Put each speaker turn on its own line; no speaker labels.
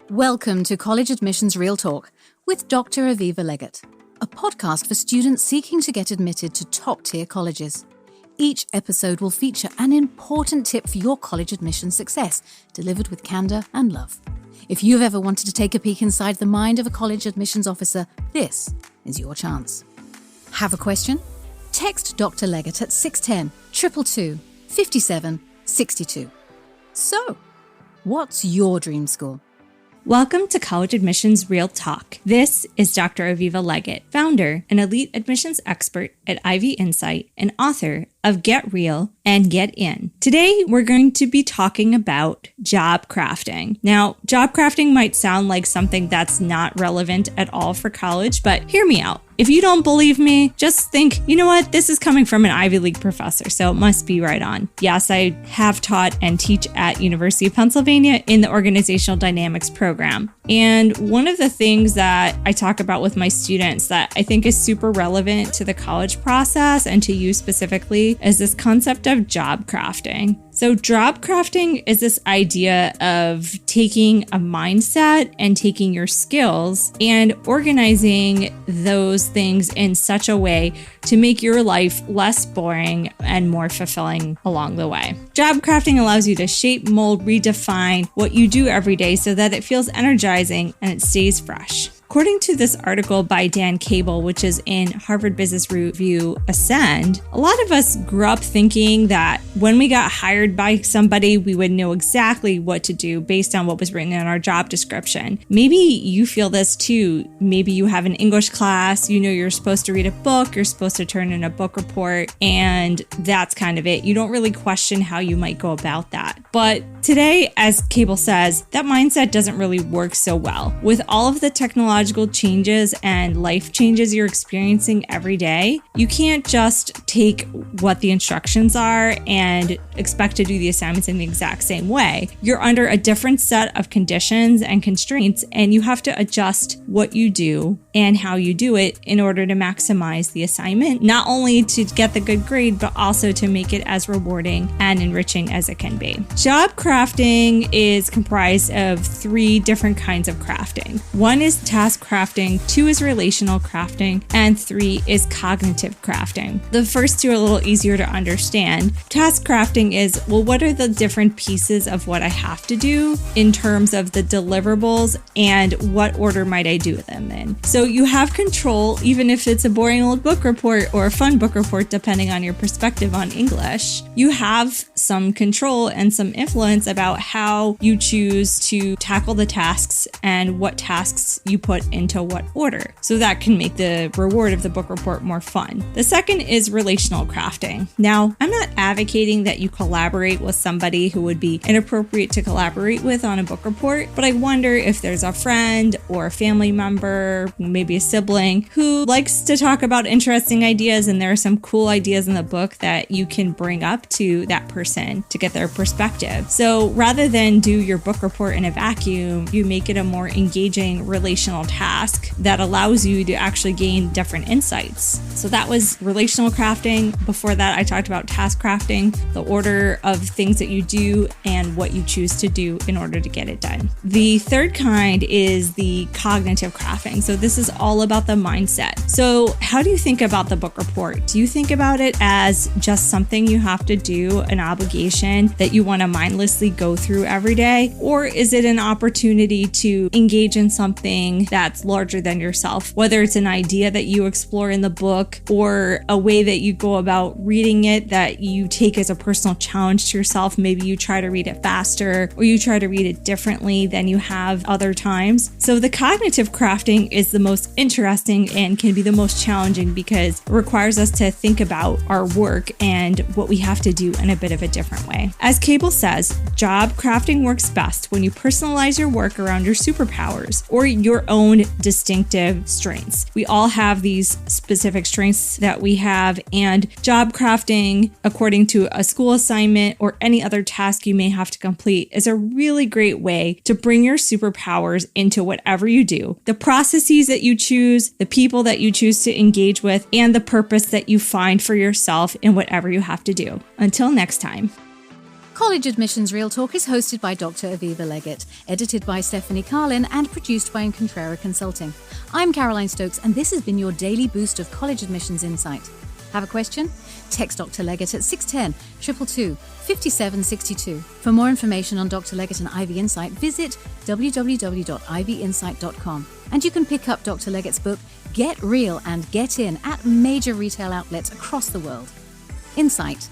Welcome to College Admissions Real Talk with Dr. Aviva Legatt, a podcast for students seeking to get admitted to top-tier colleges. Each episode will feature an important tip for your college admission success, delivered with candor and love. If you've ever wanted to take a peek inside the mind of a college admissions officer, this is your chance. Have a question? Text Dr. Legatt at 610 222 57 62. So, what's your dream school?
Welcome to College Admissions Real Talk. This is Dr. Aviva Legatt, founder and elite admissions expert at Ivy Insight and author of Get Real and Get In. Today, we're going to be talking about job crafting. Now, job crafting might sound like something that's not relevant at all for college, but hear me out. If you don't believe me, just think, you know what, this is coming from an Ivy League professor, so it must be right on. Yes, I have taught and teach at University of Pennsylvania in the Organizational Dynamics program. And one of the things that I talk about with my students that I think is super relevant to the college process and to you specifically is this concept of job crafting. So job crafting is this idea of taking a mindset and taking your skills and organizing those things in such a way to make your life less boring and more fulfilling along the way. Job crafting allows you to shape, mold, redefine what you do every day so that it feels energizing and it stays fresh. According to this article by Dan Cable, which is in Harvard Business Review Ascend, a lot of us grew up thinking that when we got hired by somebody, we would know exactly what to do based on what was written in our job description. Maybe you feel this too. Maybe you have an English class, you know you're supposed to read a book, you're supposed to turn in a book report, and that's kind of it. You don't really question how you might go about that. But today, as Cable says, that mindset doesn't really work so well. With all of the technological changes and life changes you're experiencing every day, you can't just take what the instructions are and expect to do the assignments in the exact same way. You're under a different set of conditions and constraints, and you have to adjust what you do and how you do it in order to maximize the assignment, not only to get the good grade, but also to make it as rewarding and enriching as it can be. Job crafting is comprised of three different kinds of crafting. One is task crafting, two is relational crafting, and three is cognitive crafting. The first two are a little easier to understand. Task crafting is, well, what are the different pieces of what I have to do in terms of the deliverables and what order might I do them in? So you have control, even if it's a boring old book report or a fun book report, depending on your perspective on English. You have some control and some influence about how you choose to tackle the tasks and what tasks you put into what order. So that can make the reward of the book report more fun. The second is relational crafting. Now, I'm not advocating that you collaborate with somebody who would be inappropriate to collaborate with on a book report, but I wonder if there's a friend or a family member, maybe a sibling, who likes to talk about interesting ideas and there are some cool ideas in the book that you can bring up to that person to get their perspective. So rather than do your book report in a vacuum, you make it a more engaging relational task that allows you to actually gain different insights. So that was relational crafting. Before that, I talked about task crafting, the order of things that you do and what you choose to do in order to get it done. The third kind is the cognitive crafting. So this is all about the mindset. So how do you think about the book report? Do you think about it as just something you have to do, an obligation that you want to mindlessly go through every day? Or is it an opportunity to engage in something that's larger than yourself, whether it's an idea that you explore in the book or a way that you go about reading it that you take as a personal challenge to yourself? Maybe you try to read it faster or you try to read it differently than you have other times. So the cognitive crafting is the most interesting and can be the most challenging because it requires us to think about our work and what we have to do in a bit of a different way. As Cable says, job crafting works best when you personalize your work around your superpowers or your own distinctive strengths. We all have these specific strengths that we have, and job crafting, according to a school assignment or any other task you may have to complete, is a really great way to bring your superpowers into whatever you do. The processes that you choose, the people that you choose to engage with, and the purpose that you find for yourself in whatever you have to do. Until next time.
College Admissions Real Talk is hosted by Dr. Aviva Legatt, edited by Stephanie Carlin, and produced by Incontrera Consulting. I'm Caroline Stokes, and this has been your daily boost of college admissions insight. Have a question? Text Dr. Legatt at 610-222-5762. For more information on Dr. Legatt and Ivy Insight, visit www.ivyinsight.com. And you can pick up Dr. Legatt's book, Get Real and Get In, at major retail outlets across the world. Insight.